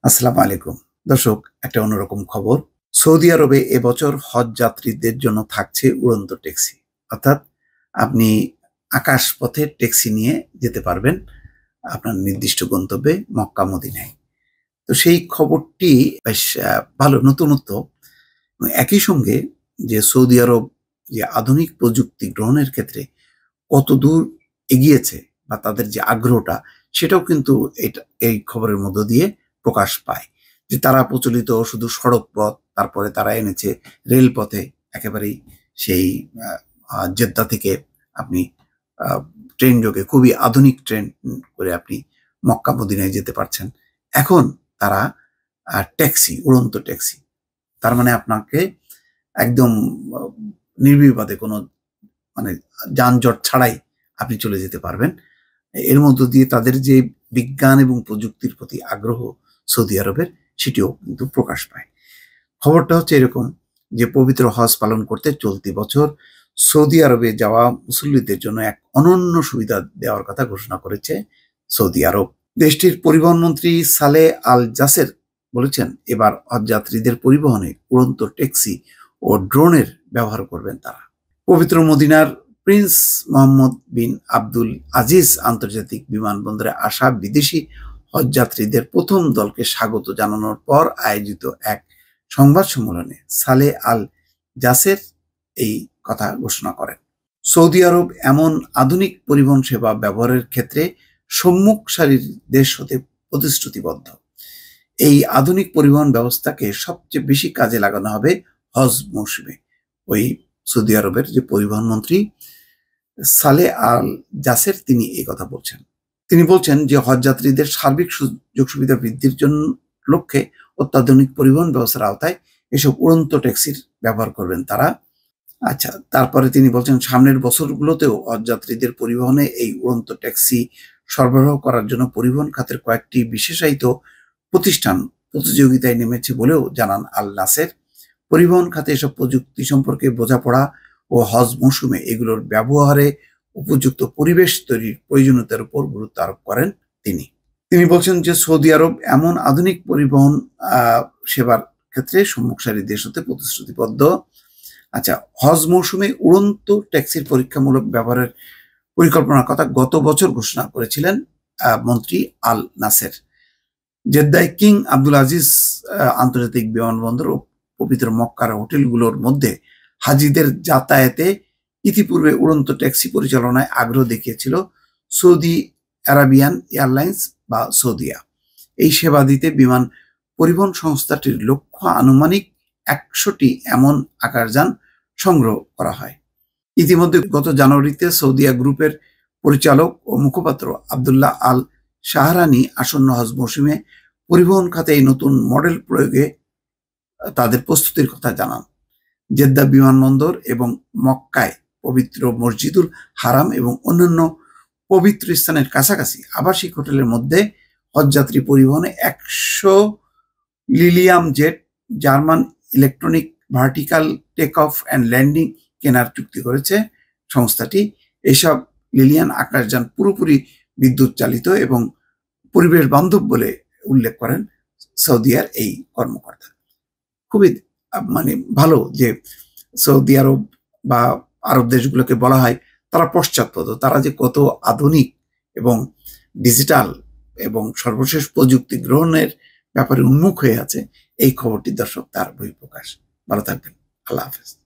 আসসালামু আলাইকুম। দর্শক, একটা অন্যরকম খবর। সৌদি আরবে এবছর হজ যাত্রীদের জন্য থাকছে উড়ন্ত ট্যাক্সি। অর্থাৎ আপনি আকাশপথে ট্যাক্সি নিয়ে যেতে পারবেন আপনার নির্দিষ্ট গন্তব্যে মক্কা মদিনায়। তো সেই খবরটি বেশ ভালো নতুনত্ব। এবং একই সঙ্গে যে সৌদি আরব যে আধুনিক প্রযুক্তি গ্রহণের ক্ষেত্রে কতদূর এগিয়েছে বা তাদের যে আগ্রহটা সেটাও কিন্তু এই খবরের মধ্য দিয়ে প্রকাশ পায়। যে তারা প্রচলিত শুধু সড়ক পথ, তারপরে তারা এনেছে রেলপথে একেবারেই সেই জেদ্দা থেকে আপনি ট্রেন যোগে খুবই আধুনিক ট্রেন করে আপনি মক্কা মদিনায় যেতে পারছেন। এখন তারা ট্যাক্সি, উড়ন্ত ট্যাক্সি, তার মানে আপনাকে একদম নির্বিবাদে কোনো মানে যানজট ছাড়াই আপনি চলে যেতে পারবেন। এর মধ্য দিয়ে তাদের যে বিজ্ঞান এবং প্রযুক্তির প্রতি আগ্রহ সৌদি আরবের, সেটিও কিন্তু প্রকাশ পায়। খবরটা হচ্ছে এরকম যে পবিত্র হজ পালন করতে চলতি বছর সৌদি আরবে যাওয়া মুসল্লিদের জন্য এক অনন্য সুবিধা দেওয়ার কথা ঘোষণা করেছে সৌদি আরব। দেশটির পরিবহন মন্ত্রী সালে আল জাসের বলেছেন, এবার হজযাত্রীদের পরিবহনে উড়ন্ত ট্যাক্সি ও ড্রোনের ব্যবহার করবেন তারা। পবিত্র মদিনার প্রিন্স মোহাম্মদ বিন আব্দুল আজিজ আন্তর্জাতিক বিমানবন্দরে আসা বিদেশি হজযাত্রীদের প্রথম দলকে স্বাগত জানানোর পর আয়োজিত এক সংবাদ সম্মেলনে সালে আল জাসের এই কথা ঘোষণা করেন। সৌদি আরব এমন আধুনিক পরিবহন সেবা ব্যবহারের ক্ষেত্রে সম্মুখ সারির দেশ হতে প্রতিশ্রুতিবদ্ধ। এই আধুনিক পরিবহন ব্যবস্থাকে সবচেয়ে বেশি কাজে লাগানো হবে হজ মৌসুমে। ওই সৌদি আরবের যে পরিবহন মন্ত্রী সালে আল জাসের তিনি এই কথা বলছেন। তিনি বলছেন যে হজযাত্রীদের সার্বিক সুযোগ সুবিধা বৃদ্ধির জন্য লক্ষ্যে অত্যাধুনিক পরিবহন ব্যবস্থার আওতায় এসব উড়ন্ত ট্যাক্সির ব্যবহার করবেন তারা। আচ্ছা, তারপরে তিনি বলছেন সামনের বছরগুলোতেও হজযাত্রীদের পরিবহনে এই উড়ন্ত ট্যাক্সি সরবরাহ করার জন্য পরিবহন খাতের কয়েকটি বিশেষায়িত প্রতিষ্ঠান প্রতিযোগিতায় নেমেছে বলেও জানান আল নাসের। পরিবহন খাতে এসব প্রযুক্তি সম্পর্কে বোঝাপড়া ও হজ মৌসুমে এগুলোর ব্যবহারে উপযুক্ত পরিবেশ তৈরির প্রয়োজনীয়তার উপর গুরুত্ব আরোপ করেন তিনি বলছেন যে সৌদি আরব এমন আধুনিক পরিবহন সেবার ক্ষেত্রে সম্মুখ সারির দেশ হতে প্রতিশ্রুতিবদ্ধ। আচ্ছা, হজ মৌসুমে উড়ন্ত ট্যাক্সির পরীক্ষামূলক ব্যবহারের পরিকল্পনার কথা গত বছর ঘোষণা করেছিলেন মন্ত্রী আল নাসের। জেদ্দায় কিং আব্দুল আজিজ আন্তর্জাতিক বিমানবন্দর ও পবিত্র মক্কার হোটেলগুলোর মধ্যে হাজিদের যাতায়াতে ইতিপূর্বে উড়ন্ত ট্যাক্সি পরিচালনায় আগ্রহ দেখিয়েছিল সৌদি আরাবিয়ান এয়ারলাইন্স বা সৌদিয়া। এই সেবা দিতে বিমান পরিবহন সংস্থাটির লক্ষ্য আনুমানিক 100টি এমন আকারযান সংগ্রহ করা হয়। ইতিমধ্যে গত জানুয়ারিতে সৌদিয়া গ্রুপের পরিচালক ও মুখপাত্র আব্দুল্লাহ আল শাহরানি আসন্ন হজ মৌসুমে পরিবহন খাতে এই নতুন মডেল প্রয়োগে তাদের প্রস্তুতির কথা জানান। জেদ্দা বিমানবন্দর এবং মক্কায় পবিত্র মসজিদুল হারাম এবং অন্যান্য পবিত্র স্থানের কাছাকাছি আবাসিক হোটেলের মধ্যে হজযাত্রী পরিবহনে 100 Lilium jet German electronic vertical take off and landing কেনার চুক্তি করেছে সংস্থাটি। এসব লিলিয়ান আকাশযান পুরোপুরি বিদ্যুৎ চালিত এবং পরিবেশ বান্ধব বলে উল্লেখ করেন সৌদিয়ার এই কর্মকর্তা। খুবই ভালো যে সৌদি আরব বা আরব দেশগুলোকে বলা হয় তারা পশ্চাৎপদ, তারা যে কত আধুনিক এবং ডিজিটাল এবং সর্বশেষ প্রযুক্তি গ্রহণের ব্যাপারে উন্মুখ হয়ে আছে, এই খবরটি দর্শক তার বহিঃপ্রকাশ। ভালো থাকবেন। আল্লাহ হাফেজ।